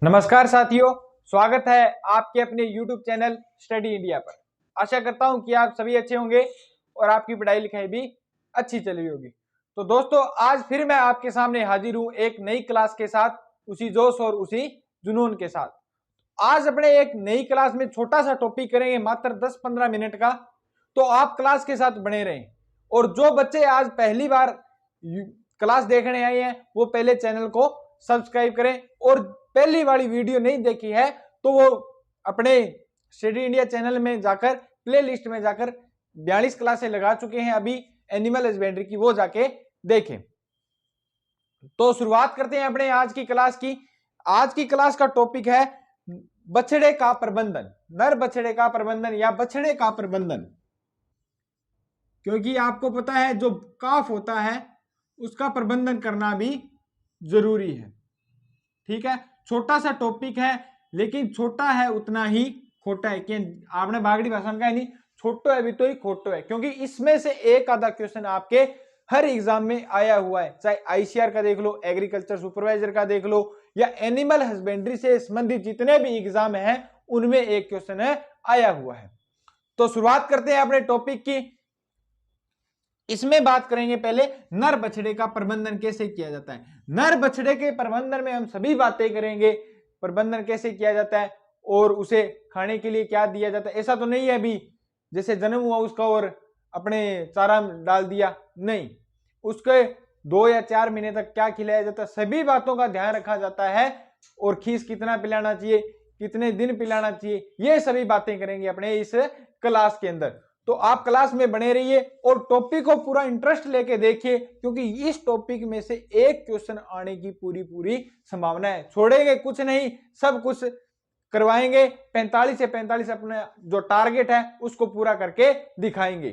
नमस्कार साथियों, स्वागत है आपके अपने YouTube चैनल स्टडी इंडिया पर। आशा करता हूं कि आप सभी अच्छे होंगे और आपकी पढ़ाई लिखाई भी अच्छी चल रही होगी। तो दोस्तों, आज फिर मैं आपके सामने हाजिर हूं एक नई क्लास के साथ, उसी जोश और उसी जुनून के साथ। आज अपने एक नई क्लास में छोटा सा टॉपिक करेंगे, मात्र 10-15 मिनट का। तो आप क्लास के साथ बने रहें। और जो बच्चे आज पहली बार क्लास देखने आए हैं वो पहले चैनल को सब्सक्राइब करें, और पहली वाली वीडियो नहीं देखी है तो वो अपने स्टडी इंडिया चैनल में जाकर प्लेलिस्ट में जाकर 42 क्लासें लगा चुके हैं अभी एनिमल हस्बेंड्री की, वो जाके देखें। तो शुरुआत करते हैं अपने आज की क्लास की। आज की क्लास का टॉपिक है बछड़े का प्रबंधन, नर बछड़े का प्रबंधन या बछड़े का प्रबंधन। क्योंकि आपको पता है जो काफ होता है उसका प्रबंधन करना भी जरूरी है। ठीक है, छोटा सा टॉपिक है लेकिन छोटा है उतना ही खोटा है। कि आपने बागड़ी भाषा में कहा नहीं, छोटो है भी तो ही खोटो है। क्योंकि इसमें से एक आधा क्वेश्चन आपके हर एग्जाम में आया हुआ है, चाहे आईसीआर का देख लो, एग्रीकल्चर सुपरवाइजर का देख लो, या एनिमल हस्बेंड्री से संबंधित जितने भी एग्जाम है उनमें एक क्वेश्चन है आया हुआ है। तो शुरुआत करते हैं अपने टॉपिक की। इसमें बात करेंगे पहले नर बछड़े का प्रबंधन कैसे किया जाता है। नर बछड़े के प्रबंधन में हम सभी बातें करेंगे, प्रबंधन कैसे किया जाता है और उसे खाने के लिए क्या दिया जाता है। ऐसा तो नहीं है अभी जैसे जन्म हुआ उसका और अपने चारा डाल दिया, नहीं, उसके 2 या 4 महीने तक क्या खिलाया जाता है, सभी बातों का ध्यान रखा जाता है। और खीस कितना पिलाना चाहिए, कितने दिन पिलाना चाहिए, ये सभी बातें करेंगे अपने इस क्लास के अंदर। तो आप क्लास में बने रहिए और टॉपिक को पूरा इंटरेस्ट लेके देखिए, क्योंकि इस टॉपिक में से एक क्वेश्चन आने की पूरी संभावना है। छोड़ेंगे कुछ नहीं, सब कुछ करवाएंगे। 45 से 45 अपने जो टारगेट है उसको पूरा करके दिखाएंगे।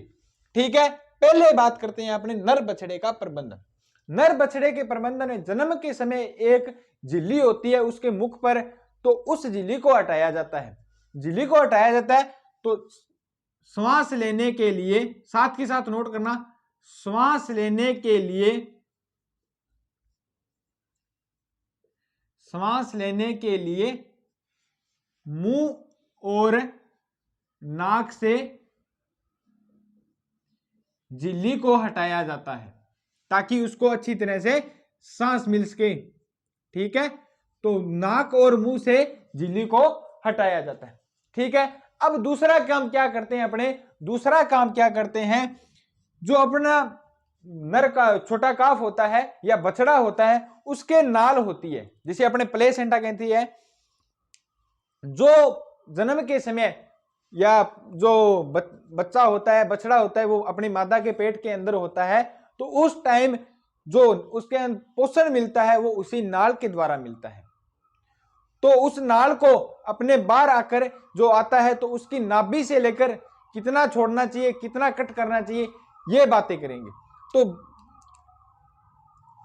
ठीक है, पहले बात करते हैं अपने नर बछड़े का प्रबंधन। नर बछड़े के प्रबंधन में जन्म के समय एक झिल्ली होती है उसके मुख पर, तो उस झिल्ली को हटाया जाता है। झिल्ली को हटाया जाता है तो श्वास लेने के लिए, साथ के साथ नोट करना, श्वास लेने के लिए, श्वास लेने के लिए मुंह और नाक से झिल्ली को हटाया जाता है ताकि उसको अच्छी तरह से सांस मिल सके। ठीक है, तो नाक और मुंह से झिल्ली को हटाया जाता है। ठीक है, अब दूसरा काम क्या करते हैं अपने, दूसरा काम क्या करते हैं, जो अपना नर का छोटा काफ होता है या बछड़ा होता है उसके नाल होती है, जिसे अपने प्लेसेंटा कहती है, जो जन्म के समय या जो बच्चा होता है, बछड़ा होता है, वो अपनी मादा के पेट के अंदर होता है, तो उस टाइम जो उसके पोषण मिलता है वो उसी नाल के द्वारा मिलता है। तो उस नाल को अपने बाहर आकर जो आता है तो उसकी नाभि से लेकर कितना छोड़ना चाहिए, कितना कट करना चाहिए, ये बातें करेंगे। तो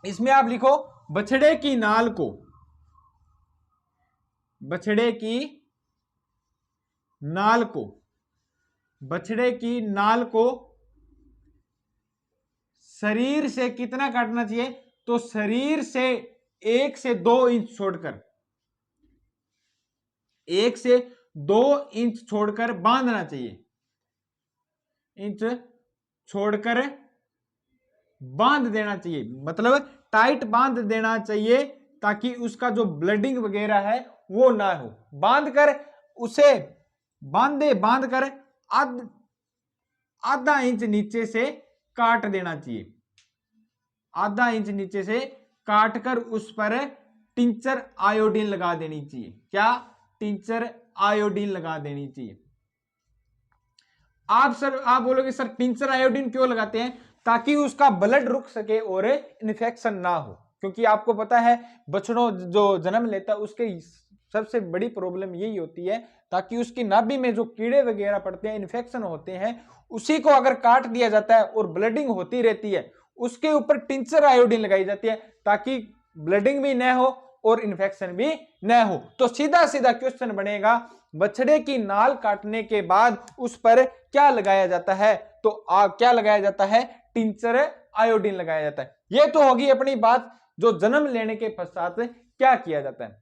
इसमें आप लिखो बछड़े की नाल को, बछड़े की नाल को, बछड़े की नाल को शरीर से कितना काटना चाहिए, तो शरीर से 1 से 2 इंच छोड़कर, 1 से 2 इंच छोड़कर बांधना चाहिए, इंच छोड़कर बांध देना चाहिए, मतलब टाइट बांध देना चाहिए ताकि उसका जो ब्लडिंग वगैरह है वो ना हो। बांधकर उसे बांधकर आधा इंच नीचे से काट देना चाहिए, आधा इंच नीचे से काटकर उस पर टिंचर आयोडीन लगा देनी चाहिए। क्या? टिंचर आयोडीन लगा देनी चाहिए। आप बोलोगे सर टिंचर आयोडीन क्यों लगाते हैं? ताकि उसका ब्लड रुक सके और इन्फेक्शन ना हो। क्योंकि आपको पता है बछड़ों जो जन्म लेता है उसके सबसे बड़ी प्रॉब्लम यही होती है, ताकि उसकी नाभि में जो कीड़े वगैरह पड़ते हैं, इन्फेक्शन होते हैं, उसी को अगर काट दिया जाता है और ब्लडिंग होती रहती है, उसके ऊपर टिंचर आयोडीन लगाई जाती है ताकि ब्लडिंग भी न हो और इन्फेक्शन भी न हो। तो सीधा सीधा क्वेश्चन बनेगा, बछड़े की नाल काटने के बाद उस पर क्या लगाया जाता है? तो क्या लगाया जाता है? टिंचर आयोडीन लगाया जाता है। यह तो होगी अपनी बात जो जन्म लेने के पश्चात क्या किया जाता है।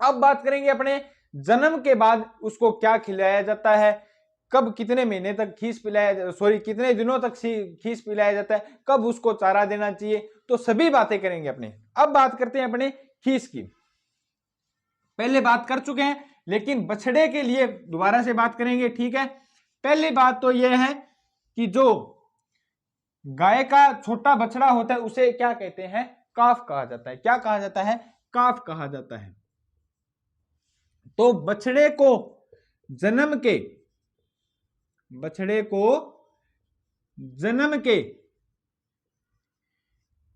अब बात करेंगे अपने जन्म के बाद उसको क्या खिलाया जाता है, कब कितने महीने तक खीस पिलाया, कितने दिनों तक खीस पिलाया जाता है, कब उसको चारा देना चाहिए, तो सभी बातें करेंगे अपने। अब बात करते हैं अपने खीस की। पहले बात कर चुके हैं लेकिन बछड़े के लिए दोबारा से बात करेंगे, ठीक है। पहली बात तो यह है कि जो गाय का छोटा बछड़ा होता है उसे क्या कहते हैं, काफ कहा जाता है। क्या कहा जाता है, काफ कहा जाता है। तो बछड़े को जन्म के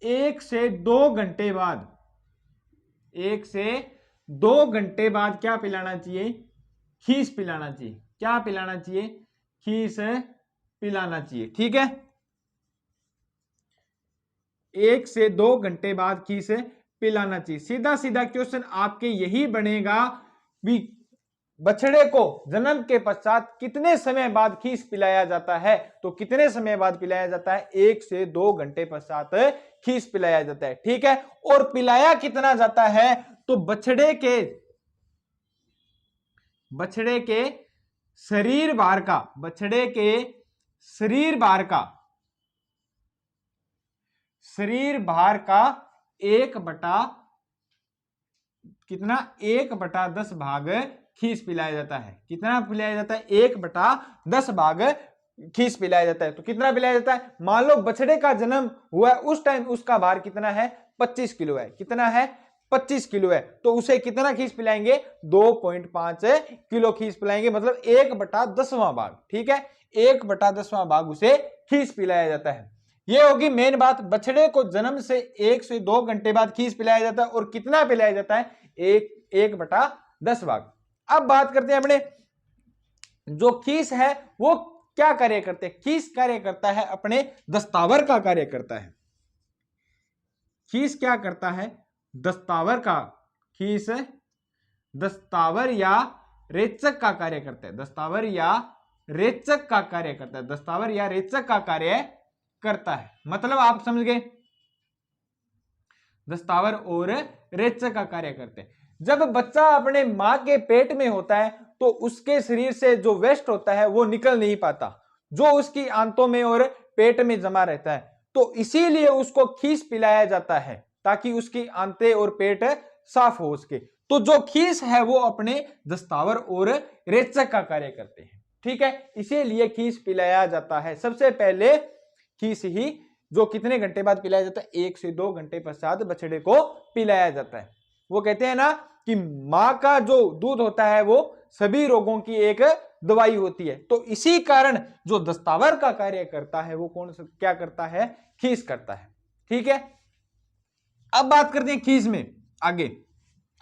1 से 2 घंटे बाद, 1 से 2 घंटे बाद क्या पिलाना चाहिए, खीस पिलाना चाहिए। क्या पिलाना चाहिए, खीस पिलाना चाहिए, ठीक है। 1 से 2 घंटे बाद खीस पिलाना चाहिए। सीधा सीधा क्वेश्चन आपके यही बनेगा भी बछड़े को जन्म के पश्चात कितने समय बाद खीस पिलाया जाता है, तो कितने समय बाद पिलाया जाता है, 1 से 2 घंटे पश्चात खीस पिलाया जाता है, ठीक है। और पिलाया कितना जाता है, तो बछड़े के शरीर भार का, बछड़े के शरीर भार का 1/10 भाग खीस पिलाया जाता है। कितना पिलाया जाता है, 1/10 भाग खीस पिलाया जाता है। तो कितना पिलाया जाता है, मान लो बछड़े का जन्म हुआ है उस टाइम उसका भार कितना है, 25 किलो है। कितना है, 25 किलो है। तो उसे कितना खीस पिलाएंगे, 2.5 किलो खीस पिलाएंगे, मतलब 1/10वां भाग, ठीक है। 1/10वां भाग उसे खीस पिलाया जाता है। यह होगी मेन बात, बछड़े को जन्म से 1 से 2 घंटे बाद खीस पिलाया जाता है। और कितना पिलाया जाता है, 1/10 भाग। अब बात करते हैं अपने जो खीस है वो क्या कार्य करते हैं। खीस कार्य करता है अपने दस्तावर का कार्य करता है। खीस क्या करता है, दस्तावर का, खीस दस्तावर या रेचक का कार्य करता है। दस्तावर या रेचक का कार्य करता है। दस्तावर या रेचक का कार्य करता है, मतलब आप समझ गए, दस्तावर और रेचक का कार्य करते हैं। जब बच्चा अपने मां के पेट में होता है तो उसके शरीर से जो वेस्ट होता है वो निकल नहीं पाता, जो उसकी आंतों में और पेट में जमा रहता है। तो इसीलिए उसको खीस पिलाया जाता है ताकि उसकी आंतें और पेट साफ हो उसके। तो जो खीस है वो अपने दस्तावर और रेचक का कार्य करते हैं, ठीक है। इसीलिए खीस पिलाया जाता है। सबसे पहले खीस ही जो कितने घंटे बाद पिलाया जाता है, 1 से 2 घंटे पश्चात बछड़े को पिलाया जाता है। वो कहते हैं ना कि मां का जो दूध होता है वो सभी रोगों की एक दवाई होती है। तो इसी कारण जो दस्तावर का कार्य करता है वो कौन सा क्या करता है, खीस करता है, ठीक है। अब बात करते हैं खीस में आगे,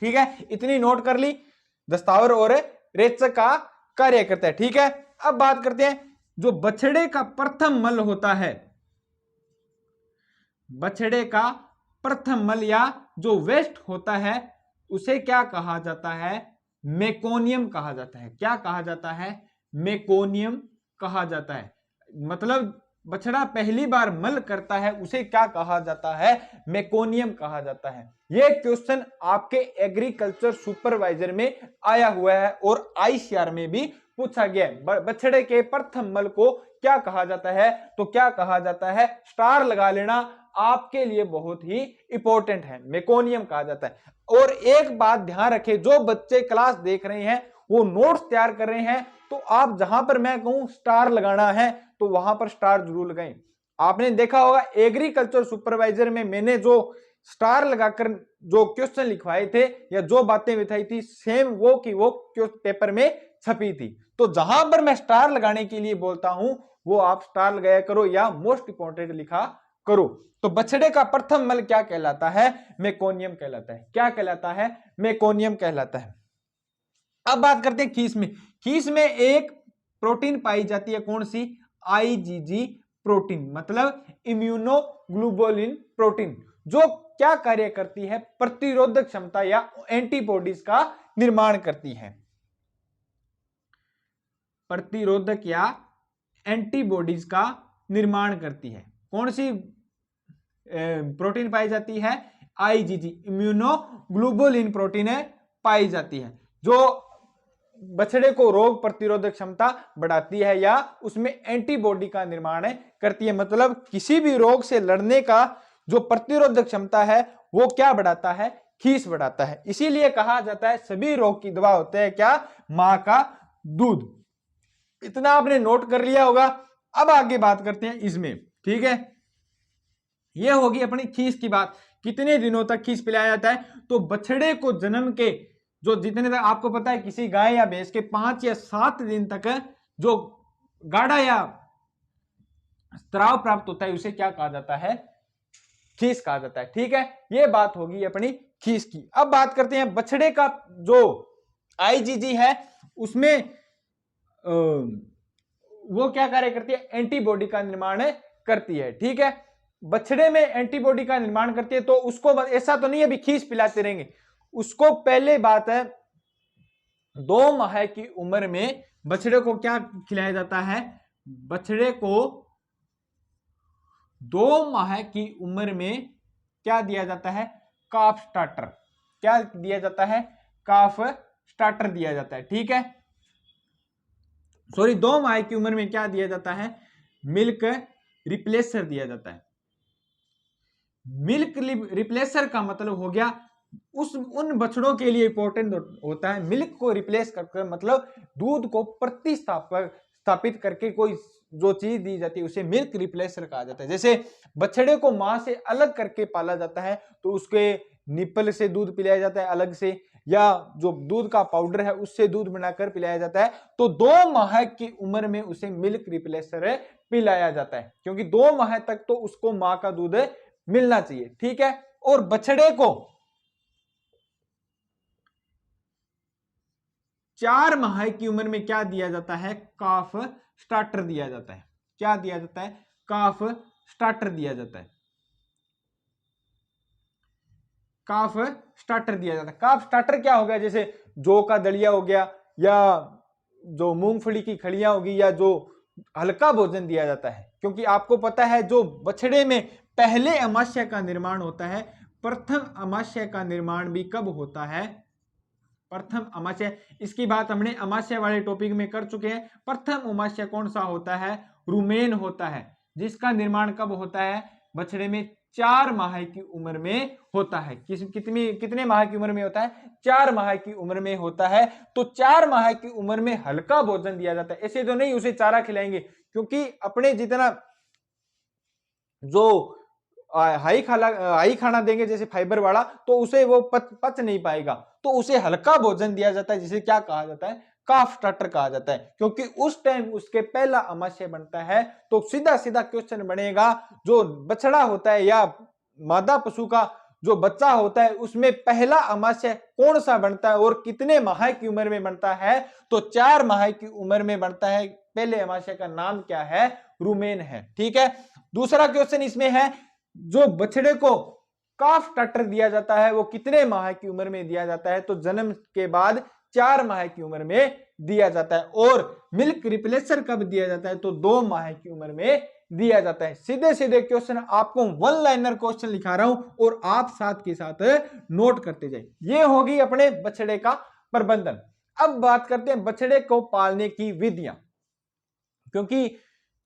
ठीक है। इतनी नोट कर ली, दस्तावर और रेचक का कार्य करता है, ठीक है। अब बात करते हैं जो बछड़े का प्रथम मल होता है, बछड़े का प्रथम मल या जो वेस्ट होता है उसे क्या कहा जाता है, मेकोनियम कहा जाता है। क्या कहा जाता है, मेकोनियम कहा जाता है। मतलब बछड़ा पहली बार मल करता है उसे क्या कहा जाता है, मेकोनियम कहा जाता है। यह क्वेश्चन आपके एग्रीकल्चर सुपरवाइजर में आया हुआ है और आईसीआर में भी पूछा गया है। बछड़े के प्रथम मल को क्या कहा जाता है, तो क्या कहा जाता है, स्टार लगा लेना, आपके लिए बहुत ही इंपॉर्टेंट है, मेकोनियम कहा जाता है। और एक बात ध्यान रखें, जो बच्चे क्लास देख रहे हैं वो नोट्स तैयार कर रहे हैं, तो आप जहां पर मैं कहूं स्टार लगाना है तो वहां पर स्टार जरूर लगाएं। आपने देखा होगा एग्रीकल्चर सुपरवाइजर में मैंने जो स्टार लगाकर जो क्वेश्चन लिखवाए थे या जो बातें बताई थी सेम वो की वो पेपर में छपी थी। तो जहां पर मैं स्टार लगाने के लिए बोलता हूं वो आप स्टार लगाया करो या मोस्ट इंपॉर्टेंट लिखा करो। तो बछड़े का प्रथम मल क्या कहलाता है, मेकोनियम कहलाता है। क्या कहलाता है, मेकोनियम कहलाता है। अब बात करते हैं खीस में। खीस में एक प्रोटीन पाई जाती है, कौन सी, आईजीजी प्रोटीन, मतलब इम्यूनोग्लोबुलिन प्रोटीन, जो क्या कार्य करती है, प्रतिरोधक क्षमता या एंटीबॉडीज का निर्माण करती है। प्रतिरोधक या एंटीबॉडीज का निर्माण करती है। कौन सी प्रोटीन पाई जाती है, आईजीजी, इम्यूनोग्लोबुलिन प्रोटीन पाई जाती है, जो बछड़े को रोग प्रतिरोधक क्षमता बढ़ाती है या उसमें एंटीबॉडी का निर्माण करती है। मतलब किसी भी रोग से लड़ने का जो प्रतिरोधक क्षमता है वो क्या बढ़ाता है, खीस बढ़ाता है। इसीलिए कहा जाता है सभी रोग की दवा होते हैं क्या, मां का दूध। इतना आपने नोट कर लिया होगा। अब आगे बात करते हैं इसमें, ठीक है। ये होगी अपनी खीस की बात, कितने दिनों तक खीस पिलाया जाता है। तो बछड़े को जन्म के जो जितने तक आपको पता है किसी गाय या भैंस के 5 या 7 दिन तक जो गाढ़ा या स्त्राव प्राप्त होता है उसे क्या कहा जाता है, खीस कहा जाता है। ठीक है, ये बात होगी अपनी खीस की। अब बात करते हैं बछड़े का जो आईजीजी है उसमें वो क्या कार्य करती है, एंटीबॉडी का निर्माण करती है। ठीक है, बछड़े में एंटीबॉडी का निर्माण करती है। तो उसको ऐसा तो नहीं है अभी खीस पिलाते रहेंगे, उसको पहले बात है 2 माह की उम्र में बछड़े को क्या खिलाया जाता है, बछड़े को 2 माह की उम्र में क्या दिया जाता है, काफ स्टार्टर। क्या दिया जाता है, काफ स्टार्टर दिया जाता है। ठीक है, सॉरी 2 माह की उम्र में क्या दिया जाता है, मिल्क रिप्लेसर दिया जाता है। मिल्क रिप्लेसर का मतलब हो गया उन बछड़ों के लिए इंपॉर्टेंट होता है, मिल्क को रिप्लेस करके मतलब दूध को प्रतिस्थापित करके कोई जो चीज दी जाती है उसे मिल्क रिप्लेसर कहा जाता है। जैसे बछड़े को मां से अलग करके पाला जाता है तो उसके निप्पल से दूध पिलाया जाता है अलग से, या जो दूध का पाउडर है उससे दूध बनाकर पिलाया जाता है। तो 2 माह की उम्र में उसे मिल्क रिप्लेसर पिलाया जाता है, क्योंकि 2 माह तक तो उसको मां का दूध मिलना चाहिए। ठीक है, और बछड़े को 4 माह की उम्र में क्या दिया जाता है, काफ स्टार्टर दिया जाता है। क्या दिया जाता है, काफ स्टार्टर दिया जाता है। काफ स्टार्टर दिया जाता है। काफ स्टार्टर क्या हो गया, जैसे जौ का दलिया हो गया, या जो मूंगफली की खड़ियां होगी, या जो हल्का भोजन दिया जाता है। क्योंकि आपको पता है जो बछड़े में पहले अमाशय का निर्माण होता है, प्रथम अमाशय का निर्माण भी कब होता है, प्रथम अमाशय। इसकी बात हमने अमाशय वाले टॉपिक में कर चुके हैं। प्रथम अमाशय कौन सा होता है, रुमेन होता है, जिसका निर्माण कब होता है, बछड़े में 4 माह की उम्र में होता है। कितने माह की उम्र में होता है, 4 माह की उम्र में होता है। तो 4 माह की उम्र में हल्का भोजन दिया जाता है। ऐसे तो नहीं उसे चारा खिलाएंगे, क्योंकि अपने जितना जो हाई खाना देंगे जैसे फाइबर वाला, तो उसे वो पच नहीं पाएगा। तो उसे हल्का भोजन दिया जाता है, जिसे क्या कहा जाता है, काफ स्टार्टर कहा जाता है। क्योंकि उस टाइम उसके पहला अमाशय बनता है। तो सीधा सीधा क्वेश्चन बनेगा, जो बछड़ा होता है या मादा पशु का जो बच्चा होता है उसमें पहला अमाशय कौन सा बनता है और कितने माह की उम्र में बनता है। तो 4 माह की उम्र में बनता है। पहले अमाशय का नाम क्या है, रुमेन है। ठीक है, दूसरा क्वेश्चन इसमें है, जो बछड़े को काफ स्टार्टर दिया जाता है वो कितने माह की उम्र में दिया जाता है। तो जन्म के बाद 4 माह की उम्र में दिया जाता है। और मिल्क रिप्लेसर कब दिया जाता है, तो 2 माह की उम्र में दिया जाता है। सीधे सीधे क्वेश्चन, आपको 1 लाइनर क्वेश्चन लिखा रहा हूं और आप साथ के साथ नोट करते जाए। ये होगी अपने बछड़े का प्रबंधन। अब बात करते हैं बछड़े को पालने की विधियां, क्योंकि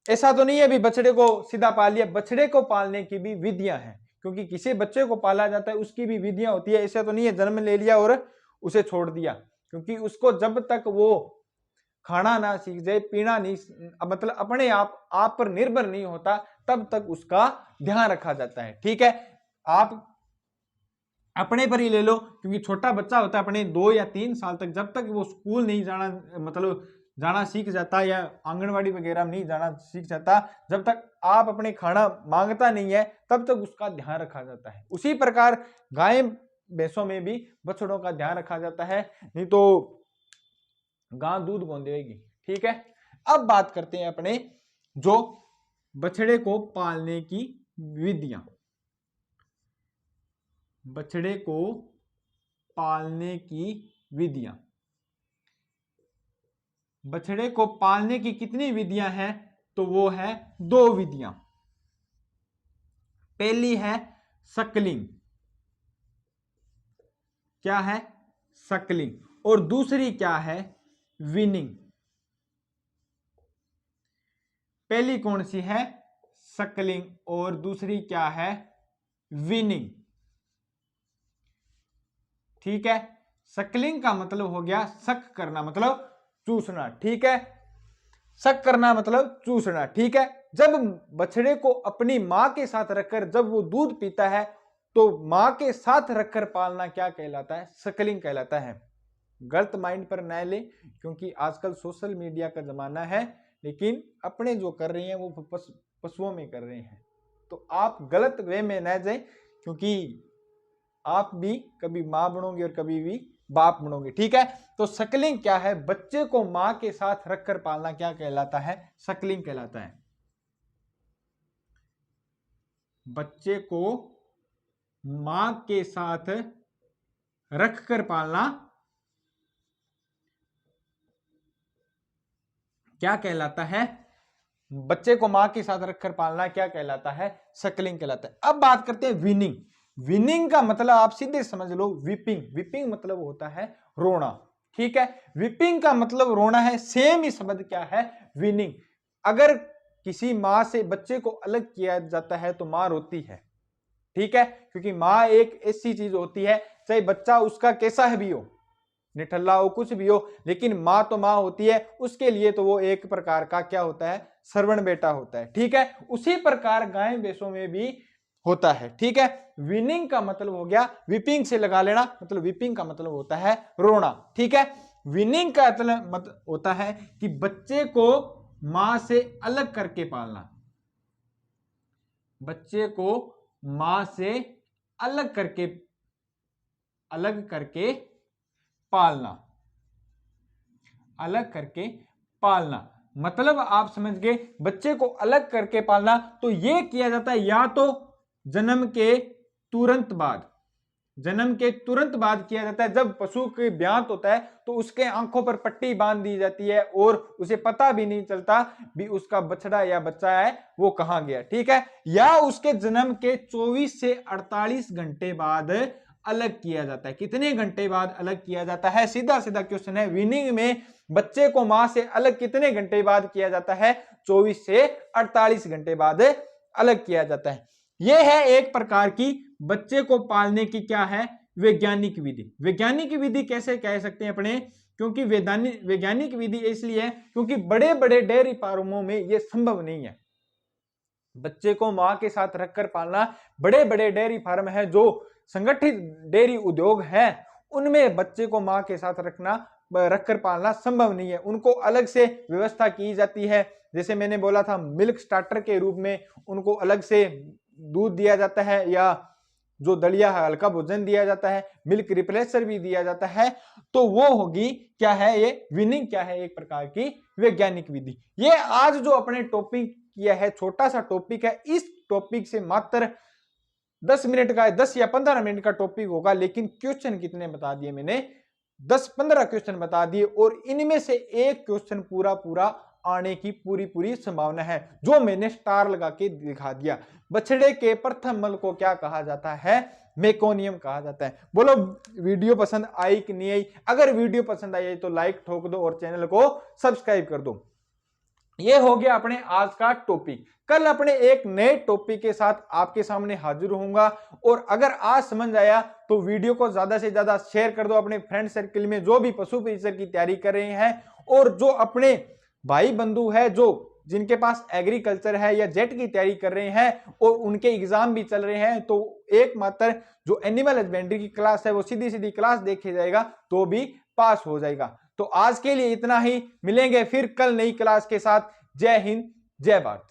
ऐसा तो नहीं है अभी बछड़े को सीधा पाल लिया, बछड़े को पालने की भी विधियां हैं। क्योंकि किसी बच्चे को पाला जाता है उसकी भी विधियां होती है। ऐसा तो नहीं है जन्म ले लिया और उसे छोड़ दिया, क्योंकि उसको जब तक वो खाना ना सीख जाए, पीना नहीं, मतलब अपने आप पर निर्भर नहीं होता, तब तक उसका ध्यान रखा जाता है। ठीक है, आप अपने पर ही ले लो, क्योंकि छोटा बच्चा होता है अपने 2 या 3 साल तक, जब तक वो स्कूल नहीं जाना, मतलब जाना सीख जाता है या आंगनवाड़ी वगैरह में नहीं जाना सीख जाता, जब तक आप अपने खाना मांगता नहीं है तब तक उसका ध्यान रखा जाता है। उसी प्रकार गाय भैंसों में भी बछड़ों का ध्यान रखा जाता है, नहीं तो गां दूध कौन देगी। ठीक है, अब बात करते हैं अपने जो बछड़े को पालने की विधियां। बछड़े को पालने की विधियां, बछड़े को पालने की कितनी विधियां हैं, तो वो है 2 विधियां। पहली है सकलिंग। क्या है, सकलिंग, और दूसरी क्या है, विनिंग। पहली कौन सी है, सकलिंग, और दूसरी क्या है, विनिंग। ठीक है, सकलिंग का मतलब हो गया सक करना, मतलब चूसना। ठीक है, सक करना मतलब चूसना। ठीक है, जब बछड़े को अपनी मां के साथ रखकर जब वो दूध पीता है तो मां के साथ रखकर पालना क्या कहलाता है, सकलिंग कहलाता है। गलत माइंड पर न ले, क्योंकि आजकल सोशल मीडिया का जमाना है, लेकिन अपने जो कर रहे हैं वो पशुओं में कर रहे हैं, तो आप गलत वे में न जाए, क्योंकि आप भी कभी मां बनोगे और कभी भी बाप बनोगे। ठीक है, तो सकलिंग क्या है, बच्चे को मां के साथ रखकर पालना क्या कहलाता है, सकलिंग कहलाता है। बच्चे को मां के साथ रखकर पालना क्या कहलाता है, बच्चे को मां के साथ रखकर पालना क्या कहलाता है, सकलिंग कहलाता है। अब बात करते हैं विनिंग। विनिंग का मतलब आप सीधे समझ लो, विपिंग। विपिंग मतलब होता है रोना। ठीक है, विपिंग का मतलब रोना है, सेम ही शब्द क्या है, विनिंग। अगर किसी मां से बच्चे को अलग किया जाता है तो मां रोती है। ठीक है, क्योंकि मां एक ऐसी चीज होती है, चाहे बच्चा उसका कैसा भी हो, निठल्ला हो, कुछ भी हो, लेकिन मां तो मां होती है, उसके लिए तो वो एक प्रकार का क्या होता है, श्रवण बेटा होता है। ठीक है, उसी प्रकार गाय भैंसों में भी होता है। ठीक है, विनिंग का मतलब हो गया, विपिंग से लगा लेना, मतलब विपिंग का मतलब होता है रोना। ठीक है, विनिंग का मतलब होता है कि बच्चे को मां से अलग करके पालना, बच्चे को मां से अलग करके पालना, अलग करके पालना। मतलब आप समझ गए, बच्चे को अलग करके पालना तो यह किया जाता है या तो जन्म के तुरंत बाद, जन्म के तुरंत बाद किया जाता है। जब पशु के ब्यांत होता है तो उसके आंखों पर पट्टी बांध दी जाती है और उसे पता भी नहीं चलता भी उसका बछड़ा या बच्चा है वो कहां गया। ठीक है, या उसके जन्म के 24 से 48 घंटे बाद अलग किया जाता है। कितने घंटे बाद अलग किया जाता है, सीधा सीधा क्वेश्चन है। विनिंग में बच्चे को मां से अलग कितने घंटे बाद किया जाता है, 24 से 48 घंटे बाद अलग किया जाता है। यह है एक प्रकार की बच्चे को पालने की क्या है, वैज्ञानिक विधि। वैज्ञानिक विधि कैसे कह सकते हैं अपने, क्योंकि वैज्ञानिक विधि इसलिए है क्योंकि बड़े बड़े डेयरी फार्मों में यह संभव नहीं है, बच्चे को मां के साथ रखकर पालना। बड़े बड़े डेयरी फार्म है, जो संगठित डेयरी उद्योग है, उनमें बच्चे को मां के साथ रखकर पालना संभव नहीं है। उनको अलग से व्यवस्था की जाती है, जैसे मैंने बोला था, मिल्क स्टार्टर के रूप में उनको अलग से दूध दिया जाता है, या जो दलिया है हल्का भोजन दिया जाता है, मिल्क रिप्लेसर भी दिया जाता है। तो वो होगी क्या है, ये विनिंग क्या है, एक प्रकार की वैज्ञानिक विधि। ये आज जो अपने टॉपिक किया है, छोटा सा टॉपिक है, इस टॉपिक से मात्र 10 मिनट का, 10 या 15 मिनट का टॉपिक होगा, लेकिन क्वेश्चन कितने बता दिए मैंने, 10-15 क्वेश्चन बता दिए, और इनमें से एक क्वेश्चन पूरा पूरा आने की पूरी पूरी संभावना है, जो मैंने स्टार लगा के दिखा दिया। बछड़े के प्रथम मल को क्या कहा जाता है, मेकोनियम कहा जाता है। बोलो वीडियो पसंद आई कि नहीं आई? अगर वीडियो पसंद आई तो लाइक ठोक दो और चैनल को सब्सक्राइब कर दो। ये हो गया अपने आज का टॉपिक। कल अपने एक नए टॉपिक के साथ आपके सामने हाजिर होऊंगा, और अगर आज समझ आया तो वीडियो को ज्यादा से ज्यादा शेयर कर दो अपने फ्रेंड सर्कल में, जो भी पशु चिकित्सक की तैयारी कर रहे हैं, और जो अपने भाई बंधु है जो जिनके पास एग्रीकल्चर है या जेट की तैयारी कर रहे हैं और उनके एग्जाम भी चल रहे हैं, तो एकमात्र जो एनिमल हस्बेंड्री की क्लास है वो सीधी सीधी क्लास देखे जाएगा तो भी पास हो जाएगा। तो आज के लिए इतना ही, मिलेंगे फिर कल नई क्लास के साथ। जय हिंद, जय भारत।